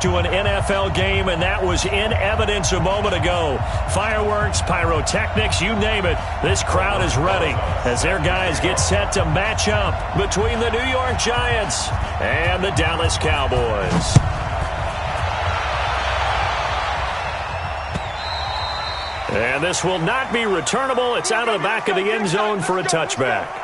to an NFL game, and that was in evidence a moment ago. Fireworks, pyrotechnics, you name it. This crowd is ready as their guys get set to match up between the New York Giants and the Dallas Cowboys. And this will not be returnable. It's out of the back of the end zone for a touchback.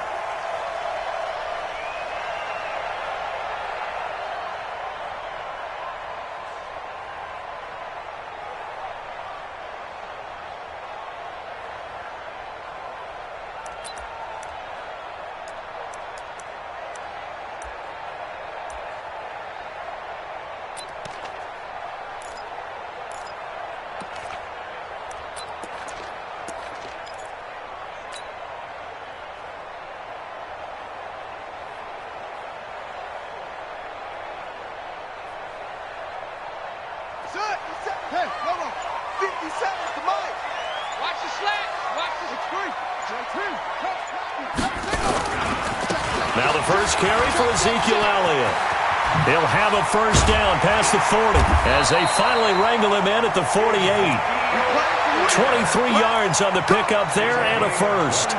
Now the first carry for Ezekiel Elliott. He'll have a first down past the 40 as they finally wrangle him in at the 48. 23 yards on the pickup there and a first.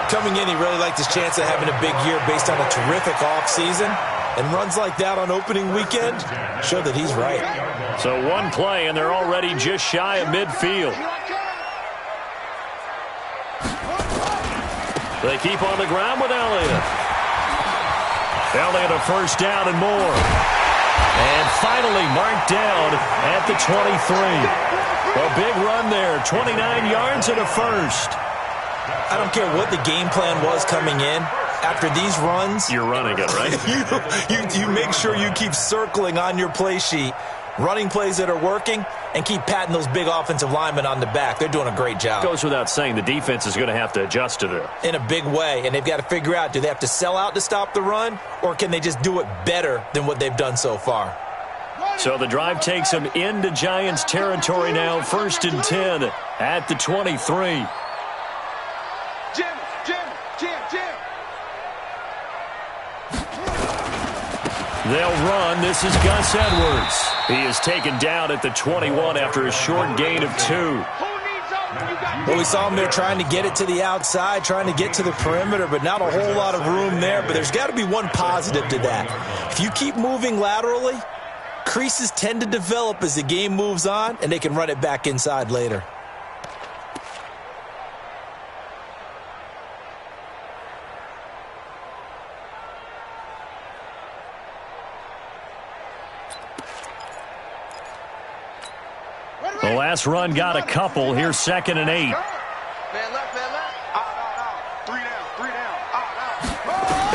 Coming in, he really liked his chance of having a big year based on a terrific offseason. And runs like that on opening weekend show that he's right. So one play, and they're already just shy of midfield. They keep on the ground with Elliott. Elliott a first down and more. And finally marked down at the 23. A big run there, 29 yards and a first. I don't care what the game plan was coming in. After these runs, you're running it, right? you make sure you keep circling on your play sheet, running plays that are working, and keep patting those big offensive linemen on the back. They're doing a great job. Goes without saying, the defense is going to have to adjust to this. In a big way, and they've got to figure out, do they have to sell out to stop the run, or can they just do it better than what they've done so far? So the drive takes them into Giants territory now, 1st and 10 at the 23. They'll run. This is Gus Edwards. He is taken down at the 21 after a short gain of 2. Well, we saw him there trying to get it to the outside, trying to get to the perimeter, but not a whole lot of room there. But there's got to be one positive to that. If you keep moving laterally, creases tend to develop as the game moves on, and they can run it back inside later. The last run got a couple. Here's 2nd and 8.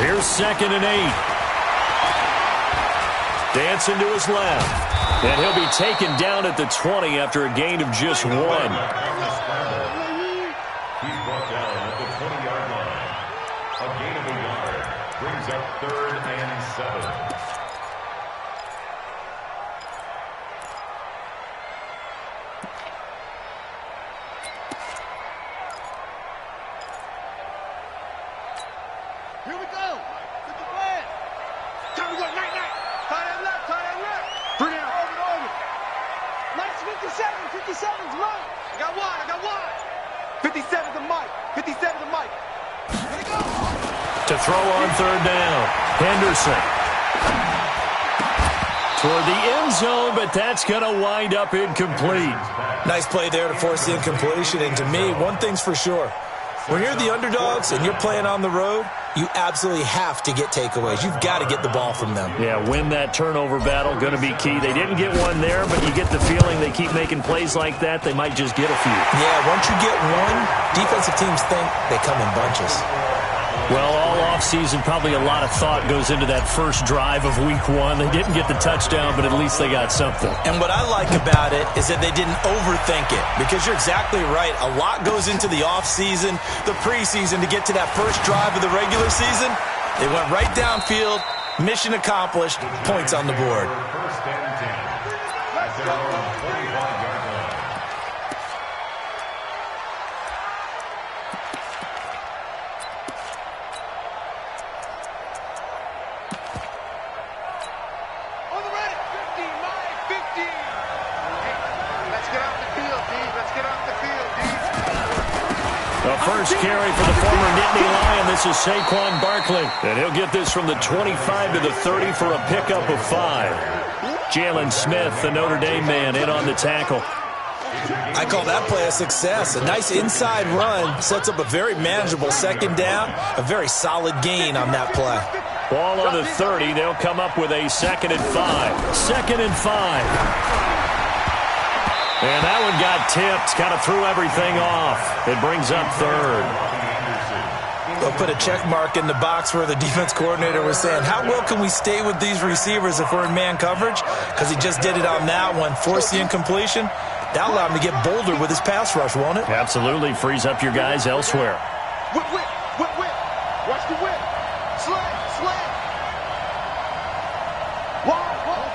Here's 2nd and 8. Dancing to his left. And he'll be taken down at the 20 after a gain of just 1. He's brought down at the 20-yard line. A gain of a yard brings up 3rd and 7. Here we go. Get the plan. Time to go. Night. Tie that left. 3 down. Over. Nice 57's right. I got one. 57's the mic. Here we go. To throw on 3rd down. Henderson. Toward the end zone, but that's going to wind up incomplete. Nice play there to force the incompletion. And to me, one thing's for sure. When you're the underdogs and you're playing on the road, you absolutely have to get takeaways. You've got to get the ball from them. Yeah, win that turnover battle, going to be key. They didn't get one there, but you get the feeling they keep making plays like that, they might just get a few. Yeah, once you get one, defensive teams think they come in bunches. Well, all offseason, probably a lot of thought goes into that first drive of week 1. They didn't get the touchdown, but at least they got something. And what I like about it is that they didn't overthink it, because you're exactly right. A lot goes into the offseason, the preseason, to get to that first drive of the regular season. They went right downfield, mission accomplished, points on the board. 1st and 10. At their own 25-yard line. The first carry for the former Nittany Lion. This is Saquon Barkley. And he'll get this from the 25 to the 30 for a pickup of 5. Jalen Smith, the Notre Dame man, in on the tackle. I call that play a success. A nice inside run sets up a very manageable second down. A very solid gain on that play. Ball on the 30. They'll come up with a 2nd and 5. 2nd and 5. And that one got tipped. Kind of threw everything off. It brings up 3rd. They'll put a check mark in the box where the defense coordinator was saying, how well can we stay with these receivers if we're in man coverage? Because he just did it on that one. Force the incompletion. That'll allow him to get bolder with his pass rush, won't it? Absolutely. Frees up your guys elsewhere. Whip, whip, whip, whip. Watch the whip. Slam, slam. Wall,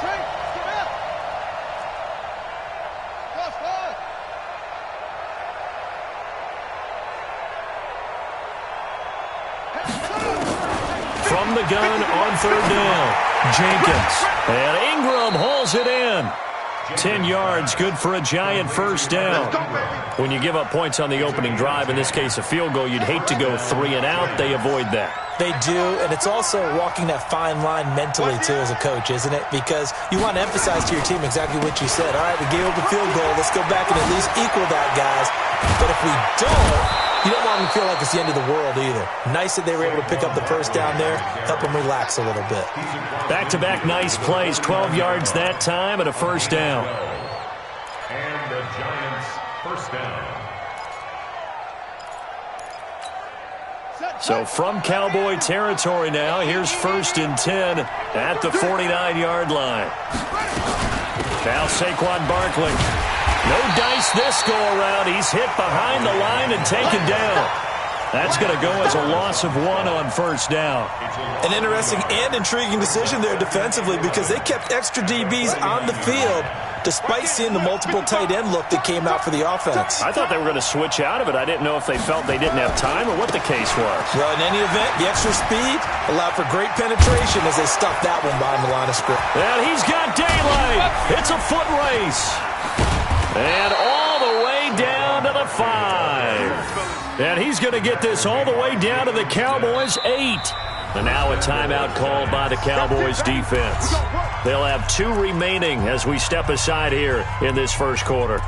take. Get up. Fast. From the gun on 3rd down. Jenkins. And Ingram hauls it in. 10 yards, good for a giant first down. When you give up points on the opening drive, in this case a field goal, you'd hate to go 3 and out. They avoid that. They do, and it's also walking that fine line mentally, too, as a coach, isn't it? Because you want to emphasize to your team exactly what you said. All right, we gave up a field goal. Let's go back and at least equal that, guys. But if we don't, you don't want them to feel like it's the end of the world either. Nice that they were able to pick up the first down there, help them relax a little bit. Back-to-back nice plays, 12 yards that time and a first down. And the Giants first down. So from Cowboy territory now, here's 1st and 10 at the 49-yard line. Now Saquon Barkley. No dice this go-around. He's hit behind the line and taken down. That's going to go as a loss of 1 on first down. An interesting and intriguing decision there defensively because they kept extra DBs on the field despite seeing the multiple tight end look that came out for the offense. I thought they were going to switch out of it. I didn't know if they felt they didn't have time or what the case was. Well, in any event, the extra speed allowed for great penetration as they stuffed that one behind the line of scrimmage. And he's got daylight. It's a foot race. And all the way down to the 5. And he's going to get this all the way down to the Cowboys' 8. And now a timeout called by the Cowboys defense. They'll have 2 remaining as we step aside here in this first quarter.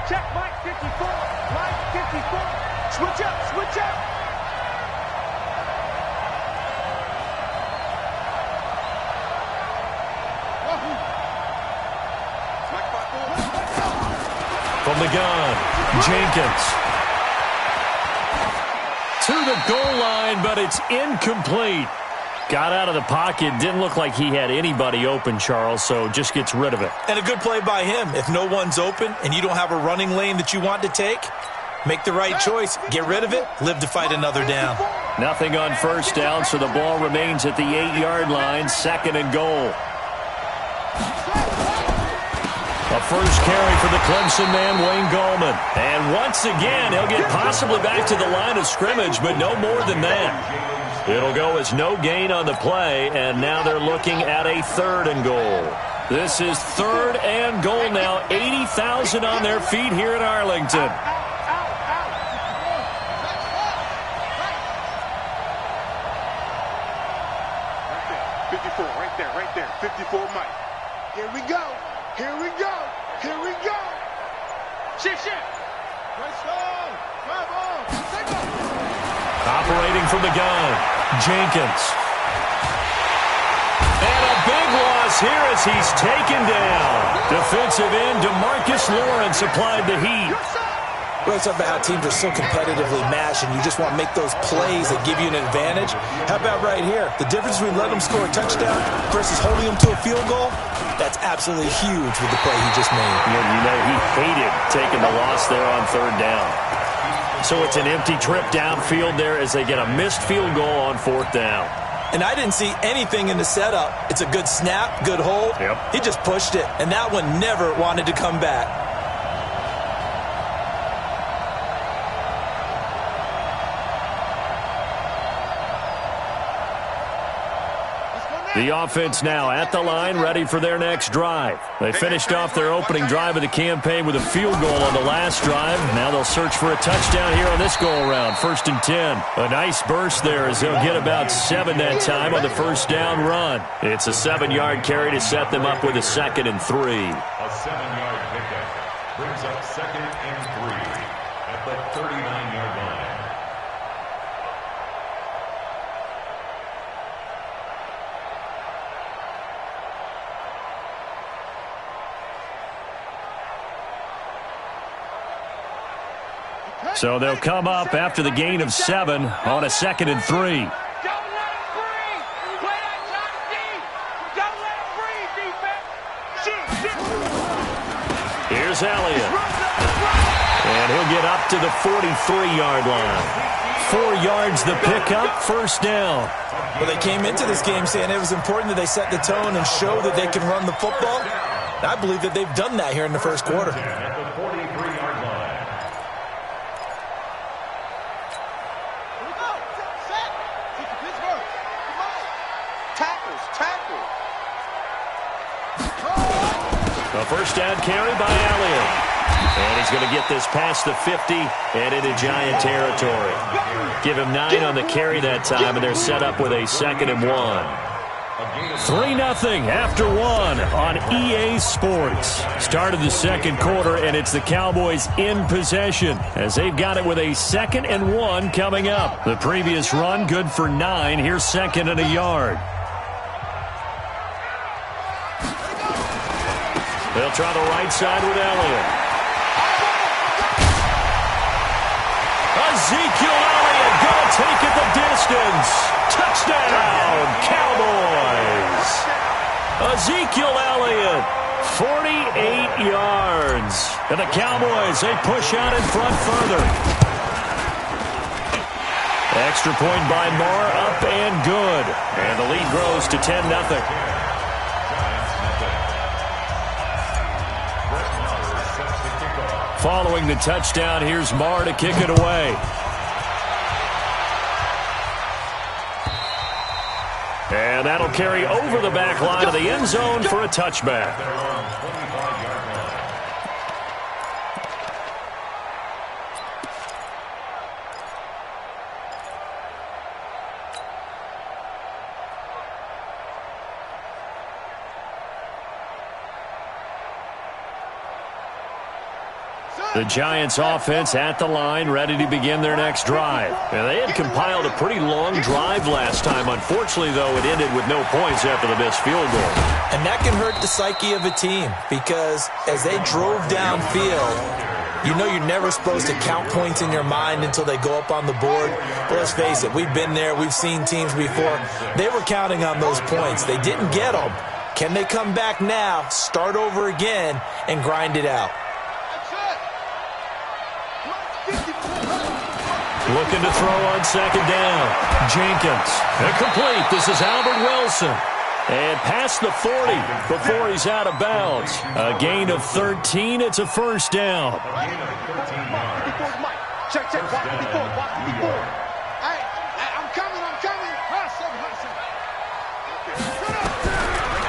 Check, Mike 54. Mike 54. Switch up, switch up. From the gun, Jenkins. To the goal line, but it's incomplete. Got out of the pocket. Didn't look like he had anybody open, Charles, so just gets rid of it. And a good play by him. If no one's open and you don't have a running lane that you want to take, make the right choice. Get rid of it. Live to fight another down. Nothing on first down, so the ball remains at the 8-yard line. 2nd and goal. A first carry for the Clemson man, Wayne Gallman. And once again, he'll get possibly back to the line of scrimmage, but no more than that. It'll go as no gain on the play, and now they're looking at a 3rd and goal. This is 3rd and goal now. 80,000 on their feet here in Arlington. Right there. 54, Mike. Here we go. Here we go. Here we go. Shift. Right side. Drive on. Take off. Operating from the gun, Jenkins. And a big loss here as he's taken down. Defensive end DeMarcus Lawrence applied the heat. We always talk about how teams are so competitively matched and you just want to make those plays that give you an advantage. How about right here? The difference between letting them score a touchdown versus holding them to a field goal, that's absolutely huge with the play he just made. You know, he hated taking the loss there on 3rd down. So it's an empty trip downfield there as they get a missed field goal on 4th down. And I didn't see anything in the setup. It's a good snap, good hold. Yep. He just pushed it, and that one never wanted to come back. The offense now at the line, ready for their next drive. They finished off their opening drive of the campaign with a field goal on the last drive. Now they'll search for a touchdown here on this go-around, 1st and 10. A nice burst there as they'll get about 7 that time on the first down run. It's a 7-yard carry to set them up with a 2nd and 3. A 7-yard pickup brings up 2nd and 3 at the 39-yard line. So they'll come up after the gain of 7 on a 2nd and 3. Here's Elliott. And he'll get up to the 43-yard line. 4 yards the pickup, first down. Well, they came into this game saying it was important that they set the tone and show that they can run the football. And I believe that they've done that here in the first quarter. At the 43-yard line. A first down carry by Elliott. And he's going to get this past the 50 and into Giant territory. Give him 9 on the carry that time, and they're set up with a 2nd and 1. 3-0 after 1 on EA Sports. Started the second quarter, and it's the Cowboys in possession as they've got it with a 2nd and 1 coming up. The previous run good for 9. Here's 2nd and a yard. They'll try the right side with Elliott. Ezekiel Elliott going to take it the distance. Touchdown, Cowboys. Ezekiel Elliott, 48 yards. And the Cowboys, they push out in front further. Extra point by Moore, up and good. And the lead grows to 10-0. Following the touchdown, here's Marr to kick it away. And that'll carry over the back line of the end zone for a touchback. The Giants offense at the line, ready to begin their next drive. And they had compiled a pretty long drive last time. Unfortunately, though, it ended with no points after the missed field goal. And that can hurt the psyche of a team because as they drove downfield, you know you're never supposed to count points in your mind until they go up on the board. But let's face it, we've been there. We've seen teams before. They were counting on those points. They didn't get them. Can they come back now, start over again, and grind it out? Looking to throw on 2nd down. Jenkins. Incomplete. This is Albert Wilson. And past the 40 before he's out of bounds. A gain of 13. It's a first down. Check. I'm coming.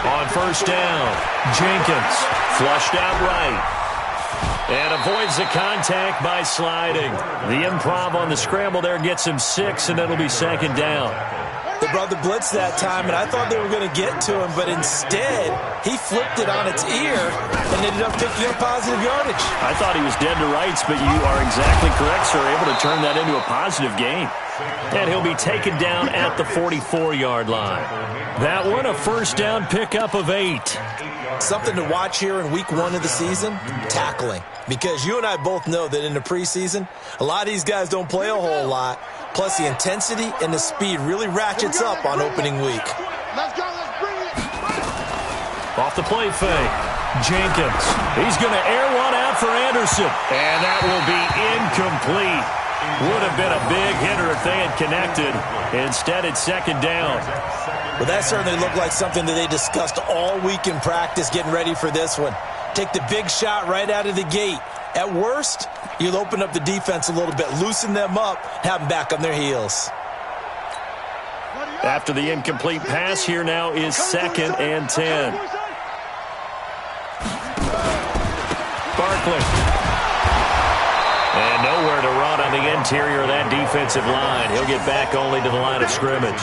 On first down, Jenkins flushed out right. And avoids the contact by sliding. The improv on the scramble there gets him 6, and it'll be 2nd down. They brought the blitz that time, and I thought they were going to get to him, but instead, he flipped it on its ear and ended up picking up positive yardage. I thought he was dead to rights, but you are exactly correct, sir. Able to turn that into a positive gain. And he'll be taken down at the 44-yard line. That one, a first down pickup of 8. Something to watch here in week 1 of the season, tackling. Because you and I both know that in the preseason, a lot of these guys don't play a whole lot. Plus, the intensity and the speed really ratchets up on opening week. Let's bring it. Off the play fake. Jenkins. He's going to air one out for Anderson. And that will be incomplete. Would have been a big hitter if they had connected. Instead, it's 2nd down. Well, that certainly looked like something that they discussed all week in practice getting ready for this one. Take the big shot right out of the gate. At worst, you'll open up the defense a little bit, loosen them up, have them back on their heels. After the incomplete pass, here now is 2nd and 10. Barkley. And nowhere to run on the interior of that defensive line. He'll get back only to the line of scrimmage.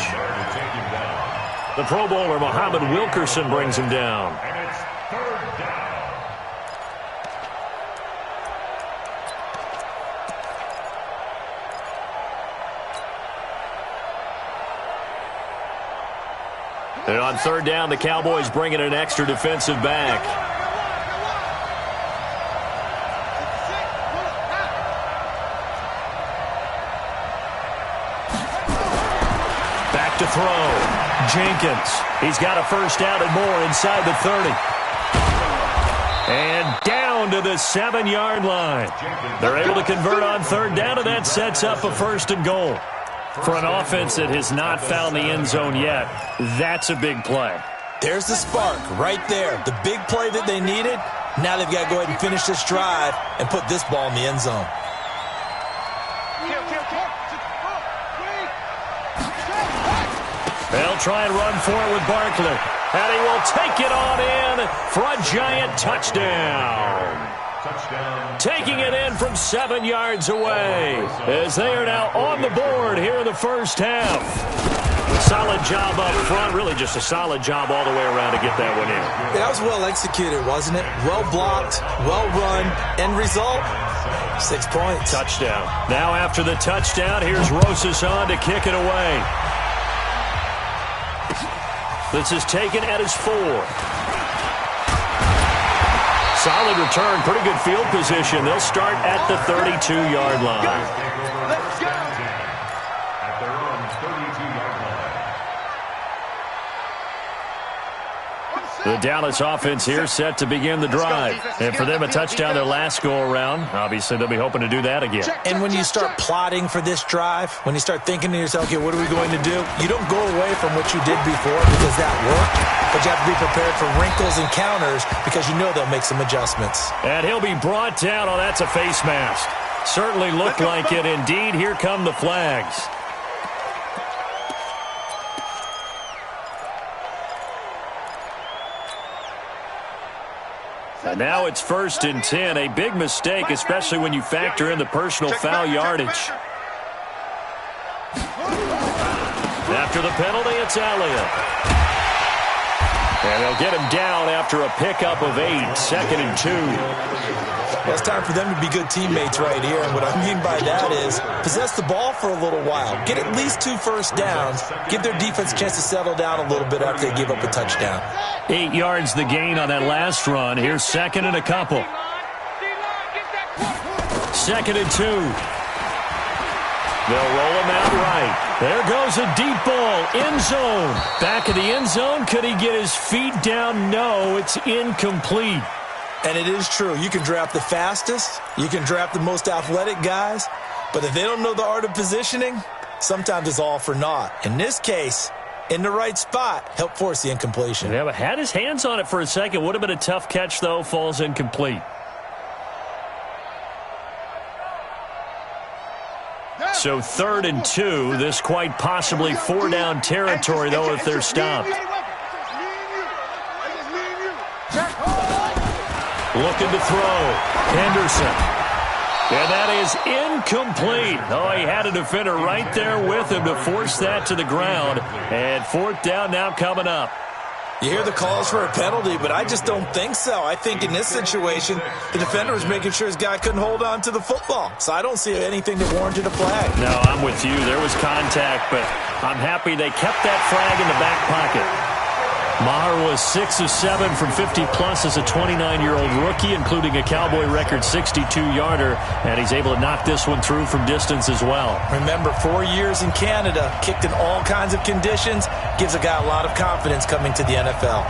The Pro Bowler, Muhammad Wilkerson, brings him down. And it's 3rd down. And on 3rd down, the Cowboys bring in an extra defensive back. Back to throw. Jenkins. He's got a 1st down and more inside the 30. And down to the 7-yard line. They're able to convert on 3rd down, and that sets up a 1st and goal. For an offense that has not found the end zone yet, that's a big play. There's the spark right there. The big play that they needed. Now they've got to go ahead and finish this drive and put this ball in the end zone. They'll try and run for it with Barkley. And he will take it on in for a giant touchdown. Taking it in from 7 yards away as they are now on the board here in the 1st half. Solid job up front, really just a solid job all the way around to get that one in. That was well executed, wasn't it? Well blocked, well run, end result, 6 points. Touchdown. Now after the touchdown, here's Rosas on to kick it away. This is taken at his 4. Solid return, pretty good field position. They'll start at the 32-yard line. Let's go. At their own 32-yard line. The Dallas offense here set to begin the drive. And for them, a touchdown their last go-around. Obviously, they'll be hoping to do that again. And when you start plotting for this drive, when you start thinking to yourself, okay, what are we going to do? You don't go away from what you did before because that worked. But you have to be prepared for wrinkles and counters because you know they'll make some adjustments. And he'll be brought down. Oh, that's a face mask. Certainly looked like it. Indeed, here come the flags. And now it's 1st and 10. A big mistake, especially when you factor in the personal foul yardage. After the penalty, it's Elliott. And they'll get him down after a pickup of 8, 2nd and 2. Well, it's time for them to be good teammates right here. And what I mean by that is possess the ball for a little while. Get at least 2 first downs. Give their defense a chance to settle down a little bit after they give up a touchdown. 8 yards the gain on that last run. Here's 2nd and a couple. 2nd and 2. They'll roll him out right. There goes a deep ball. End zone. Back of the end zone. Could he get his feet down? No, it's incomplete. And it is true. You can draft the fastest. You can draft the most athletic guys. But if they don't know the art of positioning, sometimes it's all for naught. In this case, in the right spot, help force the incompletion. Yeah, but had his hands on it for a second. Would have been a tough catch, though. Falls incomplete. So 3rd and 2. This quite possibly 4-down territory, though, if they're stopped. Looking to throw. Henderson. And that is incomplete. Oh, he had a defender right there with him to force that to the ground. And 4th down now coming up. You hear the calls for a penalty, but I just don't think so. I think in this situation, the defender was making sure his guy couldn't hold on to the football. So I don't see anything that warranted a flag. No, I'm with you. There was contact, but I'm happy they kept that flag in the back pocket. Maher was 6 of 7 from 50-plus as a 29-year-old rookie, including a Cowboy record 62-yarder, and he's able to knock this one through from distance as well. Remember, 4 years in Canada, kicked in all kinds of conditions, gives a guy a lot of confidence coming to the NFL.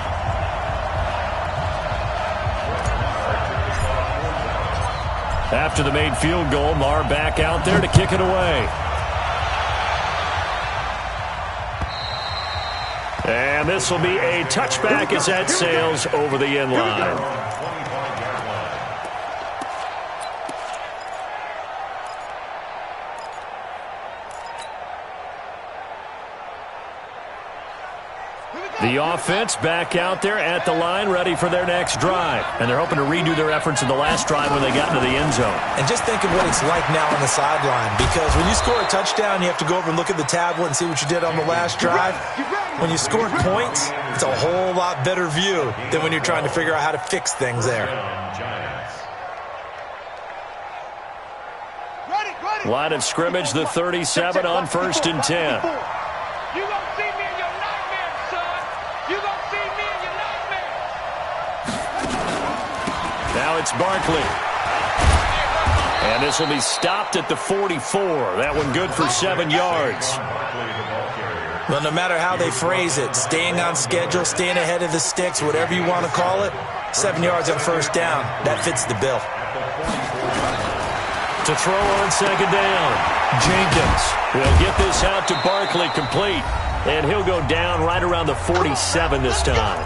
After the made field goal, Maher back out there to kick it away. And this will be a touchback as that sails over the end line. The offense back out there at the line, ready for their next drive. And they're hoping to redo their efforts in the last drive when they got into the end zone. And just think of what it's like now on the sideline, because when you score a touchdown, you have to go over and look at the tablet and see what you did on the last drive. When you scored points, it's a whole lot better view than when you're trying to figure out how to fix things there. Line of scrimmage, the 37 on 1st and 10. You gonna see me in your nightmares, son. You gonna see me in your nightmares. Now it's Barkley. And this will be stopped at the 44. That one good for 7 yards. Well, no matter how they phrase it, staying on schedule, staying ahead of the sticks, whatever you want to call it, 7 yards on 1st down, that fits the bill. To throw on 2nd down, Jenkins will get this out to Barkley, complete. And he'll go down right around the 47 this time.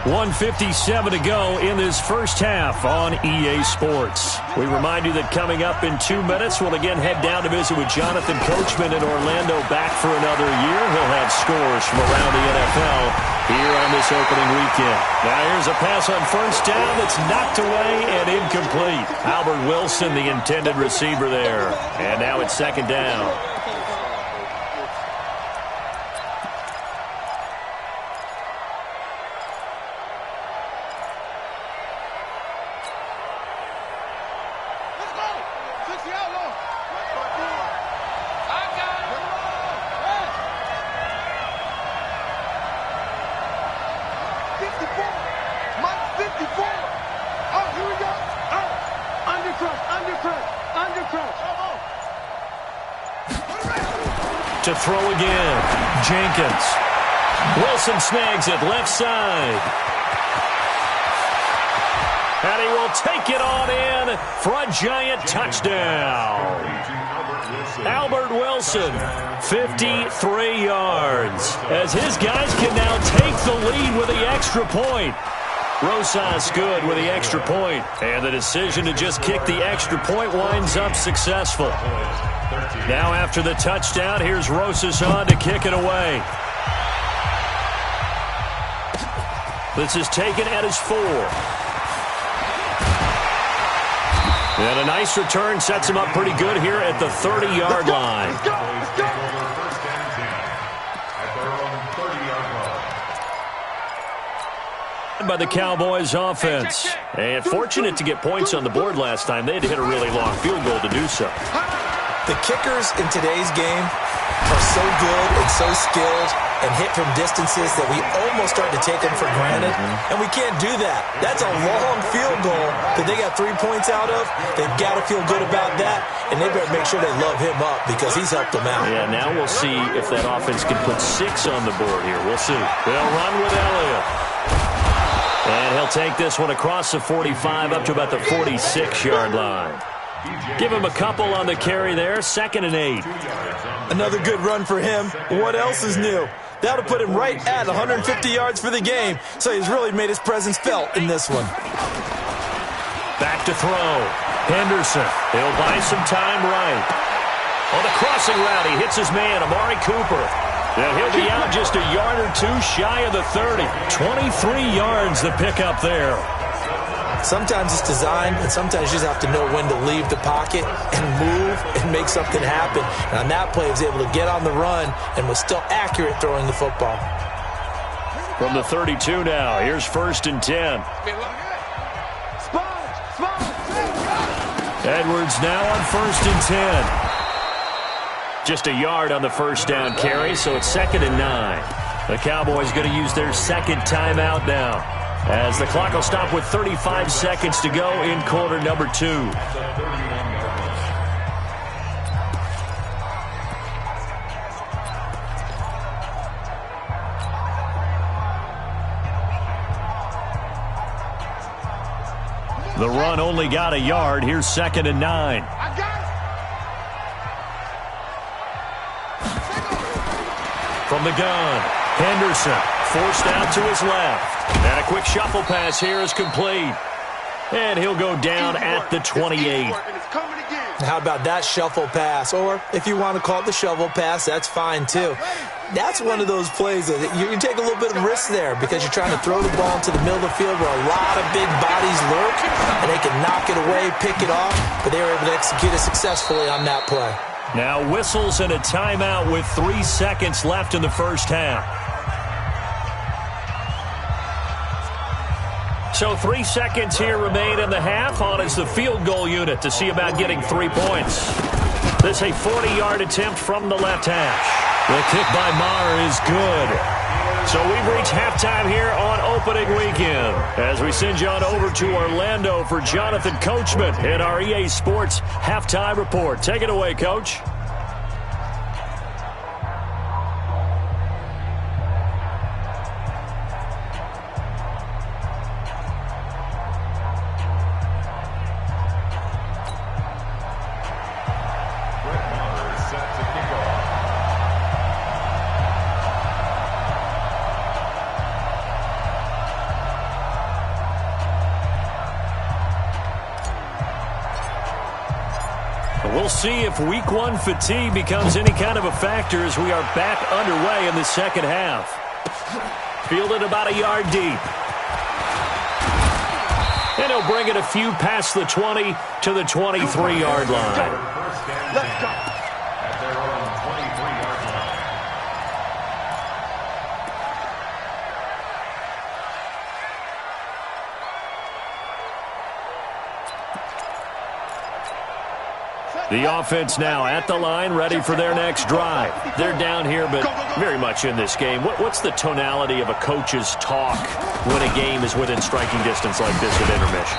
1:57 to go in this first half on EA Sports. We remind you that coming up in 2 minutes, we'll again head down to visit with Jonathan Coachman in Orlando, back for another year. He'll have scores from around the NFL here on this opening weekend. Now here's a pass on 1st down that's knocked away and incomplete. Albert Wilson, the intended receiver there. And now it's 2nd down. To throw again, Jenkins. Wilson snags it left side. And he will take it on in for a giant touchdown. Albert Wilson, 53 yards. As his guys can now take the lead with the extra point. Rosas good with the extra point. And the decision to just kick the extra point winds up successful. Now after the touchdown, here's Rosas on to kick it away. This is taken at his 4. And a nice return sets him up pretty good here at the 30-yard line. By the Cowboys offense. And fortunate to get points on the board last time. They had to hit a really long field goal to do so. The kickers in today's game are so good and so skilled and hit from distances that we almost start to take them for granted, and we can't do that. That's a long field goal that they got 3 points out of. They've got to feel good about that, and they better make sure they love him up because he's helped them out. Yeah, now we'll see if that offense can put 6 on the board here. We'll see. They'll run with Elliott. And he'll take this one across the 45 up to about the 46-yard line. Give him a couple on the carry there. 2nd and 8. Another good run for him. What else is new? That'll put him right at 150 yards for the game. So he's really made his presence felt in this one. Back to throw. Henderson. He'll buy some time right. On the crossing route, he hits his man, Amari Cooper. And he'll be out just a yard or 2 shy of the 30. 23 yards the pickup there. Sometimes it's designed, and sometimes you just have to know when to leave the pocket and move and make something happen. And on that play, he was able to get on the run and was still accurate throwing the football. From the 32 now, here's 1st and 10. Edwards now on 1st and 10. Just a yard on the 1st down carry, so it's 2nd and 9. The Cowboys going to use their 2nd timeout now, as the clock will stop with 35 seconds to go in quarter number 2. The run only got a yard. Here's 2nd and 9. From the gun, Henderson forced out to his left. And a quick shuffle pass here is complete. And he'll go down at the 28. How about that shuffle pass? Or if you want to call it the shovel pass, that's fine too. That's one of those plays that you can take a little bit of risk there because you're trying to throw the ball into the middle of the field where a lot of big bodies lurk, and they can knock it away, pick it off, but they were able to execute it successfully on that play. Now whistles and a timeout with 3 seconds left in the first half. So 3 seconds here remain in the half. On is the field goal unit to see about getting 3 points. This is a 40-yard attempt from the left hash. The kick by Maher is good. So we've reached halftime here on opening weekend as we send you on over to Orlando for Jonathan Coachman in our EA Sports Halftime Report. Take it away, Coach. We'll see if week one fatigue becomes any kind of a factor as we are back underway in the second half. Fielded about a yard deep. And he'll bring it a few past the 20 to the 23-yard line. Let's go. At their own 23-yard line. The offense now at the line, ready for their next drive. They're down here, but very much in this game. What's the tonality of a coach's talk when a game is within striking distance like this at intermission?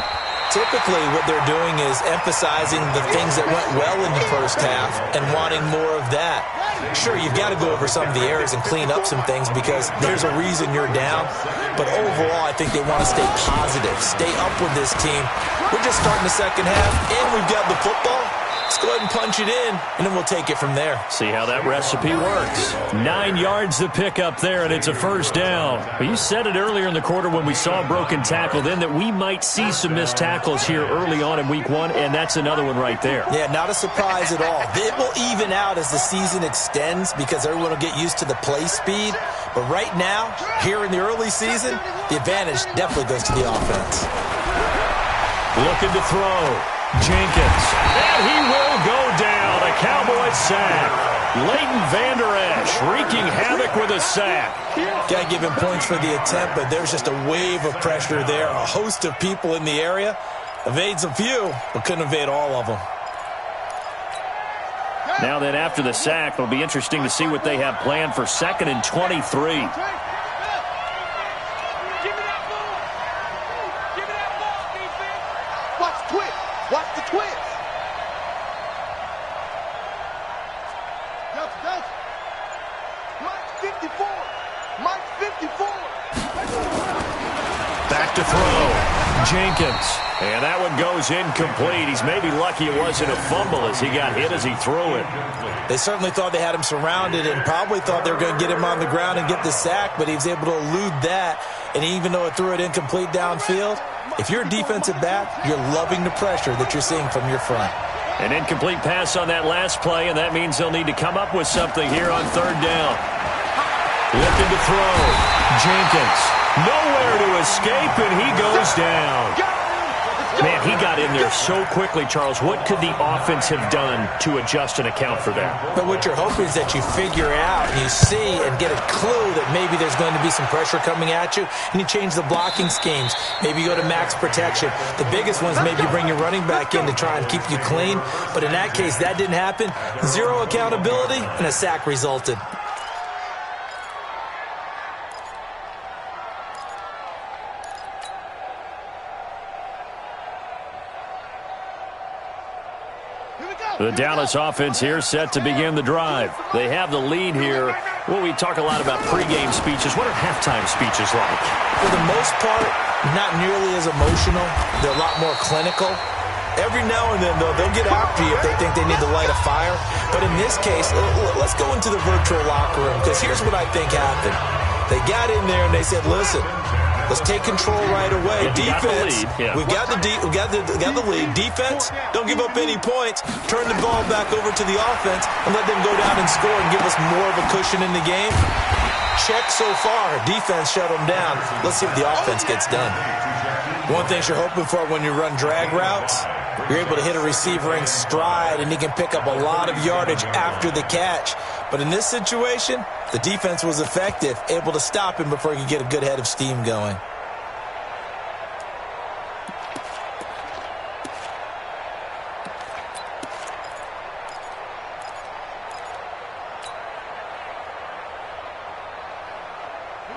Typically, what they're doing is emphasizing the things that went well in the first half and wanting more of that. Sure, you've got to go over some of the errors and clean up some things because there's a reason you're down. But overall, I think they want to stay positive, stay up with this team. We're just starting the second half, and we've got the football. Let's go ahead and punch it in, and then we'll take it from there. See how that recipe works. 9 yards to pick up there, and it's a first down. But you said it earlier in the quarter when we saw a broken tackle then that we might see some missed tackles here early on in week one, and that's another one right there. Yeah, not a surprise at all. It will even out as the season extends because everyone will get used to the play speed. But right now, here in the early season, the advantage definitely goes to the offense. Looking to throw. Jenkins, and he will go down. A Cowboy sack. Leighton Vander Esch wreaking havoc with a sack. Got to give him points for the attempt, but there's just a wave of pressure there. A host of people in the area. Evades a few, but couldn't evade all of them. Now then, after the sack, it'll be interesting to see what they have planned for 2nd and 23. Watch the twist. Mike 54. Mike 54. Back to throw. Jenkins. And that one goes incomplete. He's maybe lucky it wasn't a fumble as he got hit as he threw it. They certainly thought they had him surrounded and probably thought they were going to get him on the ground and get the sack, but he was able to elude that. And even though it threw it incomplete downfield, if you're a defensive back, you're loving the pressure that you're seeing from your front. An incomplete pass on that last play, and that means they'll need to come up with something here on 3rd down. Looking to throw. Jenkins. Nowhere to escape, and he goes down. Man, he got in there so quickly, Charles. What could the offense have done to adjust and account for that? But what you're hoping is that you figure out, you see, and get a clue that maybe there's going to be some pressure coming at you, and you change the blocking schemes. Maybe you go to max protection. The biggest ones, maybe you bring your running back in to try and keep you clean. But in that case, that didn't happen. Zero accountability, and a sack resulted. The Dallas offense here set to begin the drive. They have the lead here. Well, we talk a lot about pregame speeches. What are halftime speeches like? For the most part, not nearly as emotional. They're a lot more clinical. Every now and then, though, they'll get after you if they think they need to light a fire. But in this case, let's go into the virtual locker room because here's what I think happened. They got in there and they said, listen, Let's take control right away. Yeah, Defense, we've got the lead. Defense, don't give up any points. Turn the ball back over to the offense and let them go down and score and give us more of a cushion in the game. Check so far. Defense shut them down. Let's see what the offense gets done. One thing you're hoping for when you run drag routes, you're able to hit a receiver in stride, and he can pick up a lot of yardage after the catch. But in this situation, the defense was effective, able to stop him before he could get a good head of steam going.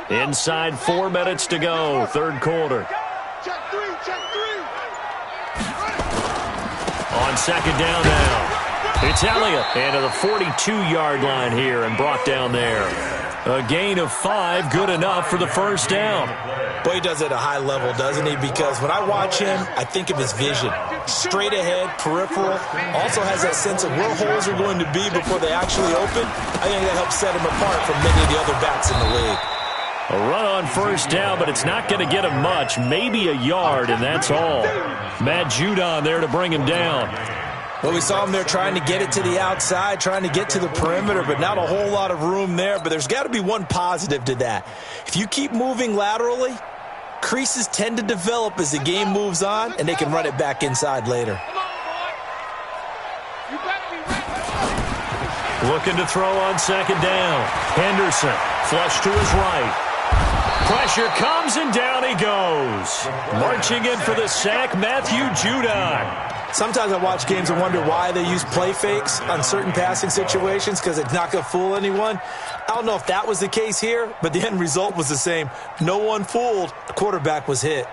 Inside 4 minutes to go, third quarter. Check three, check three. On second down now. It's Elliott into the 42-yard line here and brought down there. A gain of 5, good enough for the first down. Boy, he does it at a high level, doesn't he? Because when I watch him, I think of his vision. Straight ahead, peripheral. Also has that sense of where holes are going to be before they actually open. I think that helps set him apart from many of the other backs in the league. A run on first down, but it's not going to get him much. Maybe a yard, and that's all. Matt Judon there to bring him down. Well, we saw him there trying to get it to the outside, trying to get to the perimeter, but not a whole lot of room there. But there's got to be one positive to that. If you keep moving laterally, creases tend to develop as the game moves on, and they can run it back inside later. Looking to throw on second down. Henderson, flush to his right. Pressure comes, and down he goes. Marching in for the sack, Matthew Judon. Sometimes I watch games and wonder why they use play fakes on certain passing situations, because it's not going to fool anyone. I don't know if that was the case here, but the end result was the same. No one fooled. The quarterback was hit.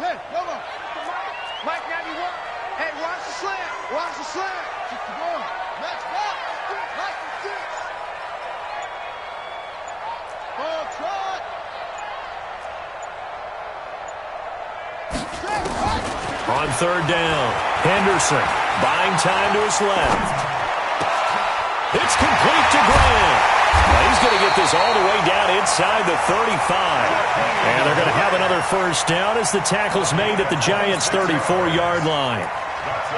Hey, come on. Mike 91. Hey, watch the slant. Watch the slant. Keep the ball. Match ball. Mike 6. Ball trot. On third down, Henderson buying time to his left. It's complete to Grant. Well, he's going to get this all the way down inside the 35. And they're going to have another first down as the tackle's made at the Giants' 34-yard line.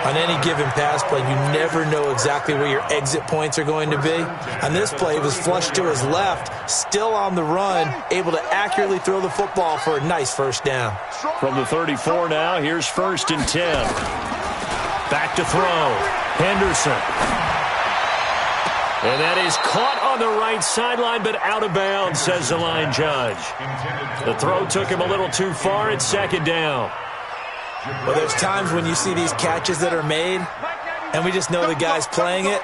On any given pass play, you never know exactly where your exit points are going to be. On this play, it was flushed to his left, still on the run, able to accurately throw the football for a nice first down. From the 34 now, here's 1st and 10. Back to throw. Henderson. And that is caught on the right sideline, but out of bounds, says the line judge. The throw took him a little too far. It's second down. Well, there's times when you see these catches that are made, and we just know the guys playing it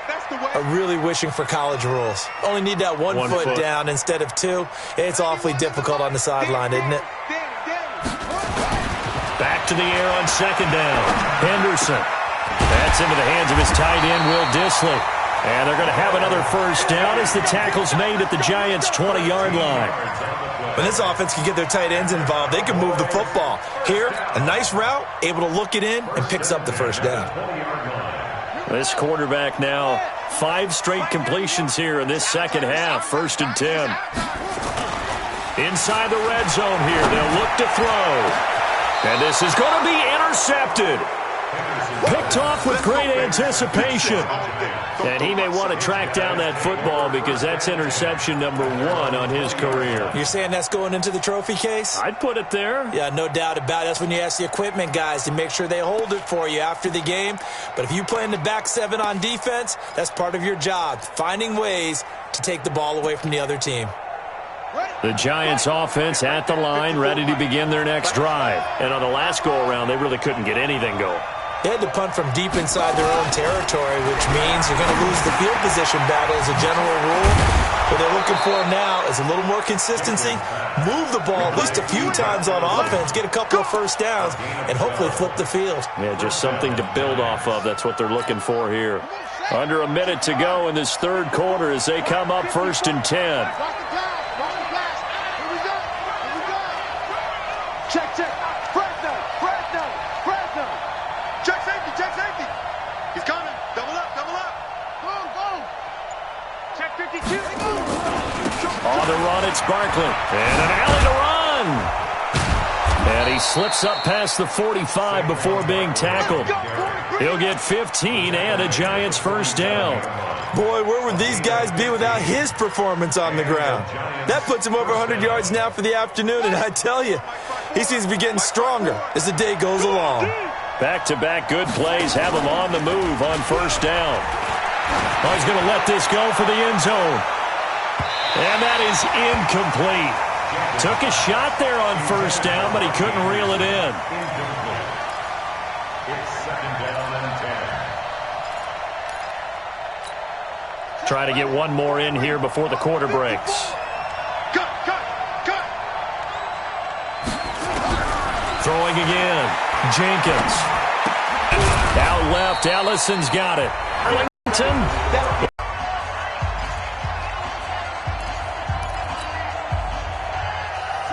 are really wishing for college rules. Only need that one foot down instead of 2. It's awfully difficult on the sideline, isn't it? Back to the air on second down. Henderson. That's into the hands of his tight end, Will Dissly. And they're going to have another first down as the tackle's made at the Giants' 20-yard line. When this offense can get their tight ends involved, they can move the football. Here, a nice route, able to look it in, and picks up the first down. This quarterback now, 5 straight completions here in this second half. 1st and 10. Inside the red zone here, they'll look to throw. And this is going to be intercepted. Picked off with great anticipation. And he may want to track down that football because that's interception number 1 on his career. You're saying that's going into the trophy case? I'd put it there. Yeah, no doubt about it. That's when you ask the equipment guys to make sure they hold it for you after the game. But if you play in the back 7 on defense, that's part of your job, finding ways to take the ball away from the other team. The Giants offense at the line, ready to begin their next drive. And on the last go-around, they really couldn't get anything going. They had to punt from deep inside their own territory, which means you're going to lose the field position battle as a general rule. What they're looking for now is a little more consistency, move the ball at least a few times on offense, get a couple of first downs, and hopefully flip the field. Yeah, just something to build off of. That's what they're looking for here. Under a minute to go in this third quarter as they come up 1st and 10. Check, check. Fresno. On the run, it's Barkley. And an alley to run. And he slips up past the 45 before being tackled. He'll get 15 and a Giants first down. Boy, where would these guys be without his performance on the ground? That puts him over 100 yards now for the afternoon, and I tell you, he seems to be getting stronger as the day goes along. Back-to-back good plays have him on the move on first down. Oh, he's going to let this go for the end zone. And that is incomplete. Took a shot there on first down, but he couldn't reel it in. It's second down and 10. Try to get one more in here before the quarter breaks. Cut. Throwing again. Jenkins. Out left, Ellison's got it. Arlington.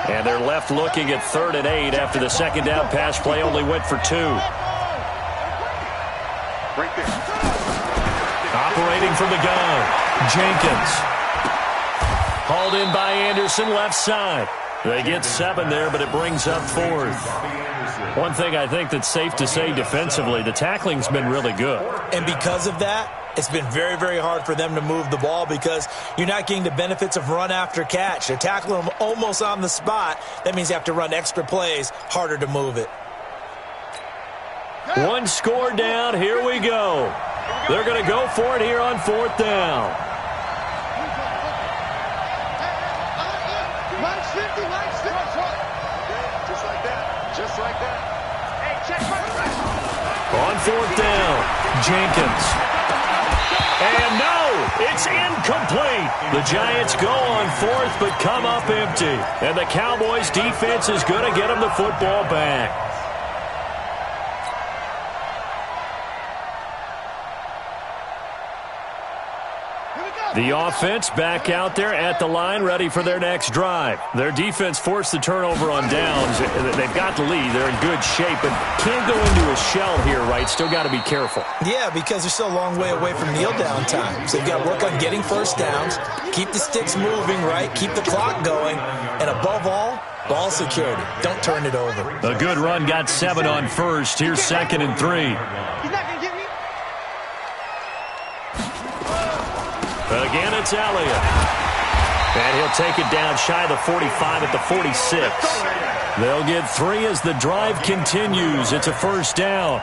And they're left looking at 3rd and 8 after the second down pass play only went for 2. Right there. Operating from the gun. Jenkins. Hauled in by Anderson, left side. They get 7 there, but it brings up 4th. One thing I think that's safe to say defensively, the tackling's been really good. And because of that, it's been very, very hard for them to move the ball because you're not getting the benefits of run after catch. They're tackling them almost on the spot. That means you have to run extra plays, harder to move it. One score down, here we go. They're going to go for it here on 4th down. Minus 50. Just like that. Hey, check my right. On 4th down, Jenkins. And no, it's incomplete. The Giants go on 4th but come up empty. And the Cowboys defense is going to get them the football back. The offense back out there at the line, ready for their next drive. Their defense forced the turnover on downs. They've got the lead. They're in good shape, but can't go into a shell here, right? Still got to be careful. Yeah, because they're still a long way away from kneel down time. So you've got to work on getting first downs, keep the sticks moving, right? Keep the clock going, and above all, ball security. Don't turn it over. A good run got 7 on first. Here's 2nd and 3. He's not going to get me. Again, it's Elliott. And he'll take it down shy of the 45 at the 46. They'll get 3 as the drive continues. It's a first down.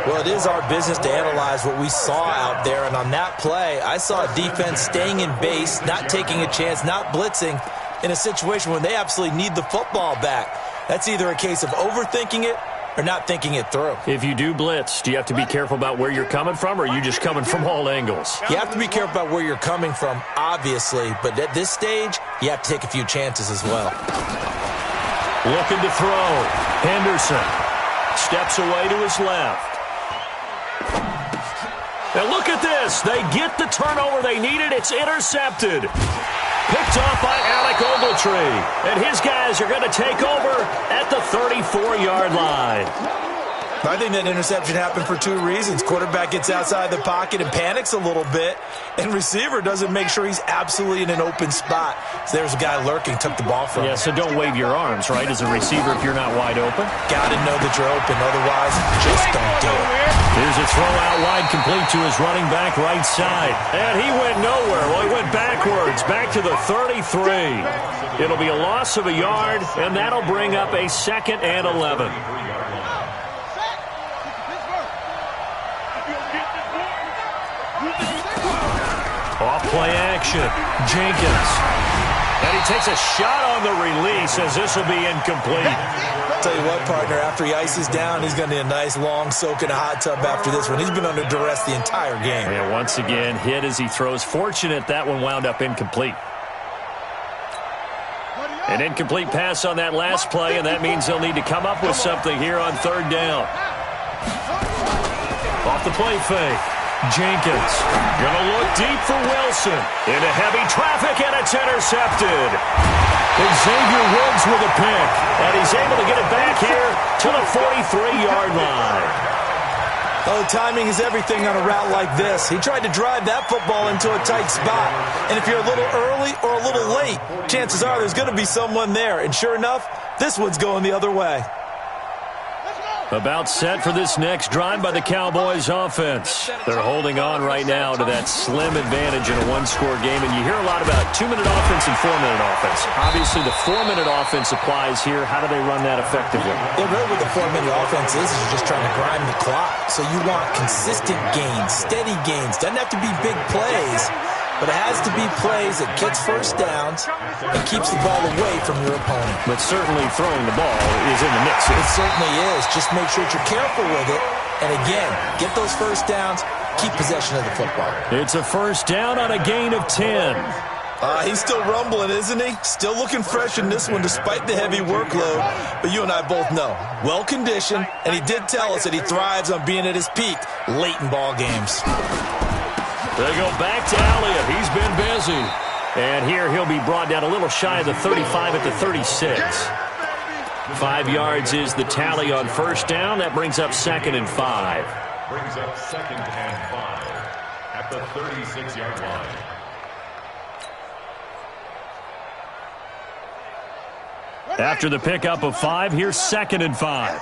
Well, it is our business to analyze what we saw out there, and on that play, I saw a defense staying in base, not taking a chance, not blitzing in a situation when they absolutely need the football back. That's either a case of overthinking it or not thinking it through. If you do blitz, do you have to be careful about where you're coming from, or are you just coming from all angles? You have to be careful about where you're coming from, obviously, but at this stage, you have to take a few chances as well. Looking to throw. Henderson steps away to his left. And look at this. They get the turnover they needed. It's intercepted. Picked off by Alec Ogletree. And his guys are going to take over at the 34-yard line. I think that interception happened for 2 reasons. Quarterback gets outside the pocket and panics a little bit, and receiver doesn't make sure he's absolutely in an open spot. So there's a guy lurking, took the ball from him. Yeah, so don't wave your arms, right, as a receiver if you're not wide open. Got to know that you're open, otherwise just don't do it. Here's a throw out wide complete to his running back right side. And he went nowhere. Well, he went backwards, back to the 33. It'll be a loss of a yard, and that'll bring up a 2nd and 11. Off-play action. Jenkins. And he takes a shot on the release as this will be incomplete. Tell you what, partner, after he ices down, he's going to need a nice long soak in a hot tub after this one. He's been under duress the entire game. Yeah, once again, hit as he throws. Fortunate that one wound up incomplete. An incomplete pass on that last play, and that means they'll need to come up with something here on 3rd down. Off the play fake. Jenkins gonna look deep for Wilson. Into heavy traffic, and it's intercepted. Xavier Woods with a pick, and he's able to get it back here to the 43-yard line. Oh, timing is everything on a route like this. He tried to drive that football into a tight spot. And if you're a little early or a little late, chances are there's going to be someone there. And sure enough, this one's going the other way. About set for this next drive by the Cowboys offense. They're holding on right now to that slim advantage in a one-score game. And you hear a lot about 2-minute offense and 4-minute offense. Obviously, the 4-minute offense applies here. How do they run that effectively? Yeah, really what the 4-minute offense is you're just trying to grind the clock. So you want consistent gains, steady gains. Doesn't have to be big plays, but it has to be plays that gets first downs and keeps the ball away from your opponent. But certainly throwing the ball is in the mix here. It certainly is. Just make sure that you're careful with it. And again, get those first downs, keep possession of the football. It's a first down on a gain of 10. He's still rumbling, isn't he? Still looking fresh in this one despite the heavy workload. But you and I both know, well-conditioned, and he did tell us that he thrives on being at his peak late in ball games. They go back to Elliott. He's been busy. And here he'll be brought down a little shy of the 35 at the 36. 5 yards is the tally on first down. That brings up 2nd and 5. Brings up 2nd and 5 at the 36-yard line. After the pickup of 5, here's 2nd and 5.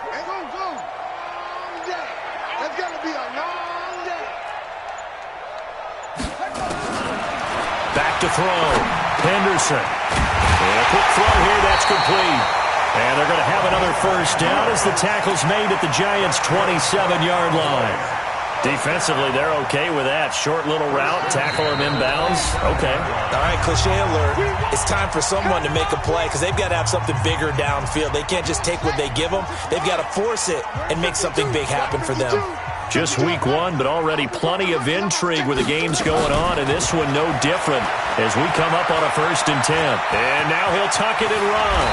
Back to throw. Henderson. And a quick throw here. That's complete. And they're going to have another first down as the tackle's made at the Giants' 27-yard line. Defensively, they're okay with that. Short little route, tackle him inbounds. Okay. All right, cliche alert. It's time for someone to make a play because they've got to have something bigger downfield. They can't just take what they give them. They've got to force it and make something big happen for them. Just week 1, but already plenty of intrigue with the games going on, and this one no different as we come up on a 1st and 10. And now he'll tuck it and run.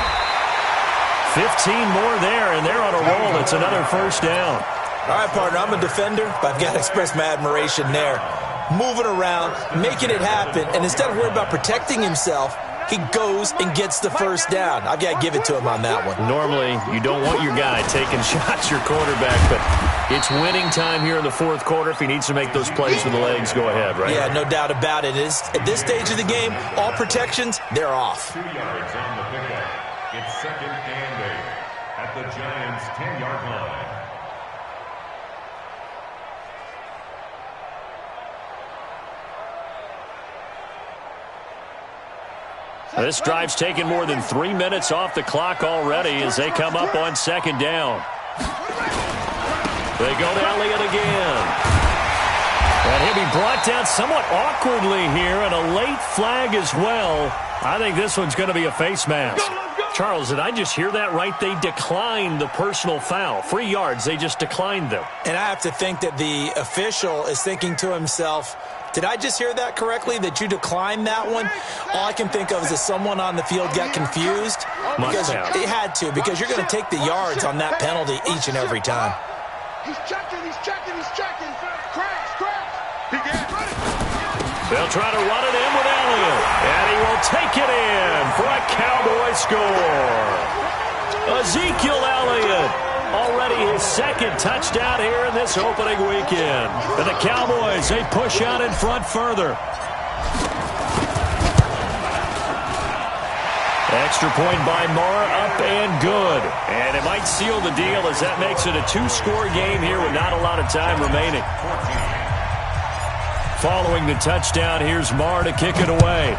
15 more there, and they're on a roll. It's another first down. All right, partner, I'm a defender, but I've got to express my admiration there. Moving around, making it happen, and instead of worrying about protecting himself, he goes and gets the first down. I've got to give it to him on that one. Normally, you don't want your guy taking shots, your quarterback, but it's winning time here in the 4th quarter. If he needs to make those plays with the legs, go ahead, right? Yeah, no doubt about it. At this stage of the game, all protections, they're off. 2 yards on the pickup. It's 2nd and 8 at the Giants' 10-yard line. This drive's taken more than 3 minutes off the clock already as they come up on 2nd down. They go to Elliott again. And he'll be brought down somewhat awkwardly here, and a late flag as well. I think this one's going to be a face mask. Charles, did I just hear that right? They declined the personal foul. 3 yards, they just declined them. And I have to think that the official is thinking to himself, did I just hear that correctly, that you declined that one? All I can think of is that someone on the field got confused. Because it had to, because you're going to take the yards on that penalty each and every time. He's checking. Crash. He gets it. They'll try to run it in with Elliott. And he will take it in for a Cowboy score. Ezekiel Elliott. Already his 2nd touchdown here in this opening weekend. And the Cowboys, they push out in front further. Extra point by Marr, up and good. And it might seal the deal as that makes it a 2-score game here with not a lot of time remaining. Following the touchdown, here's Marr to kick it away.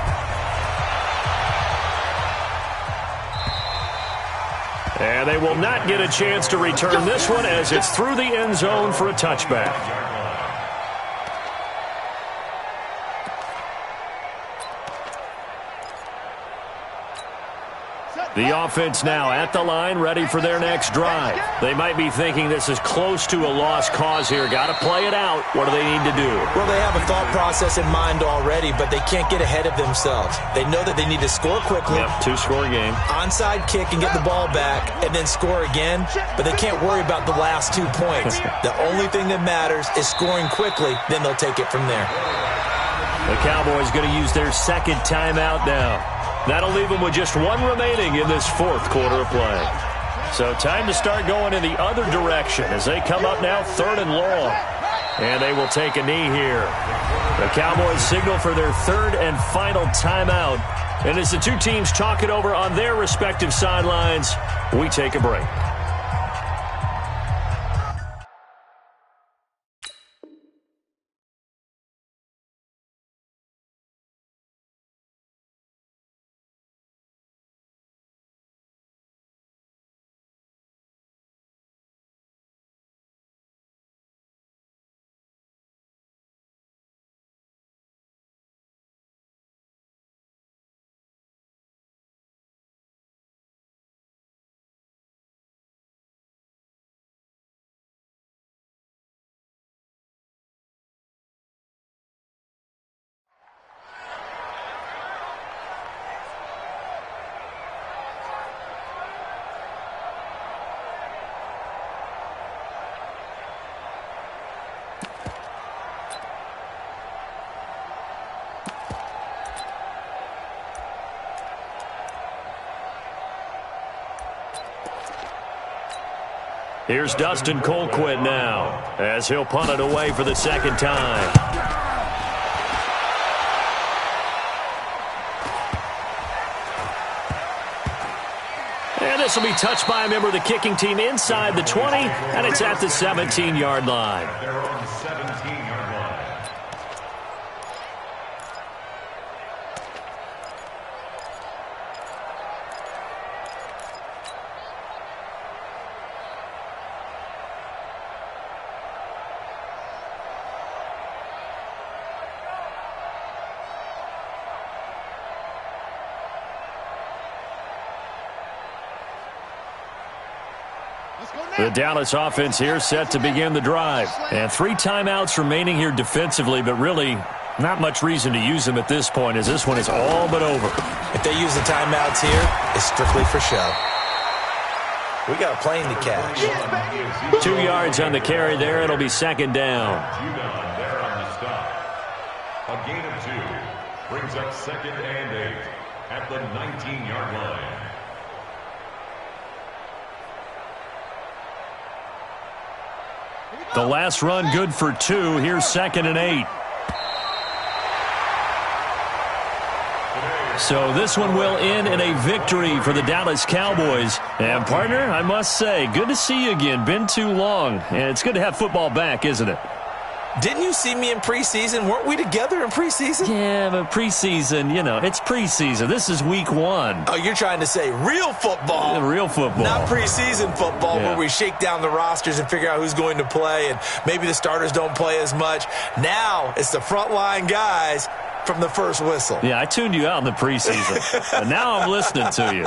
And they will not get a chance to return this one as it's through the end zone for a touchback. The offense now at the line, ready for their next drive. They might be thinking this is close to a lost cause here. Got to play it out. What do they need to do? Well, they have a thought process in mind already, but they can't get ahead of themselves. They know that they need to score quickly. Yep, 2-score game. Onside kick and get the ball back, and then score again. But they can't worry about the last 2 points. The only thing that matters is scoring quickly. Then they'll take it from there. The Cowboys going to use their 2nd timeout now. That'll leave them with just 1 remaining in this 4th quarter of play. So time to start going in the other direction as they come up now 3rd and long. And they will take a knee here. The Cowboys signal for their 3rd and final timeout. And as the two teams talk it over on their respective sidelines, we take a break. Here's Dustin Colquitt now as he'll punt it away for the second time. And this will be touched by a member of the kicking team inside the 20, and it's at the 17-yard line. They're on the 17-yard line. The Dallas offense here set to begin the drive. And 3 timeouts remaining here defensively, but really not much reason to use them at this point as this one is all but over. If they use the timeouts here, it's strictly for show. We got a plane to catch. 2 yards on the carry there. It'll be second down. Judon there on the stop. A gain of 2 brings up 2nd and 8 at the 19-yard line. The last run good for 2. Here's 2nd and 8. So this one will end in a victory for the Dallas Cowboys. And, partner, I must say, good to see you again. Been too long. And it's good to have football back, isn't it? Didn't you see me in preseason? Weren't we together in preseason? Yeah, but preseason, you know, it's preseason. This is week 1. Oh, you're trying to say real football. Yeah, real football. Not preseason football where we shake down the rosters and figure out who's going to play and maybe the starters don't play as much. Now it's the frontline guys from the first whistle. Yeah, I tuned you out in the preseason. And now I'm listening to you.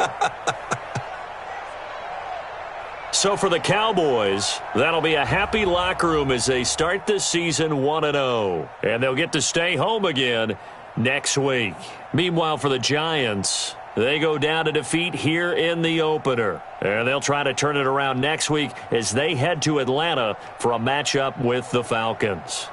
So for the Cowboys, that'll be a happy locker room as they start the season 1-0. And they'll get to stay home again next week. Meanwhile, for the Giants, they go down to defeat here in the opener. And they'll try to turn it around next week as they head to Atlanta for a matchup with the Falcons.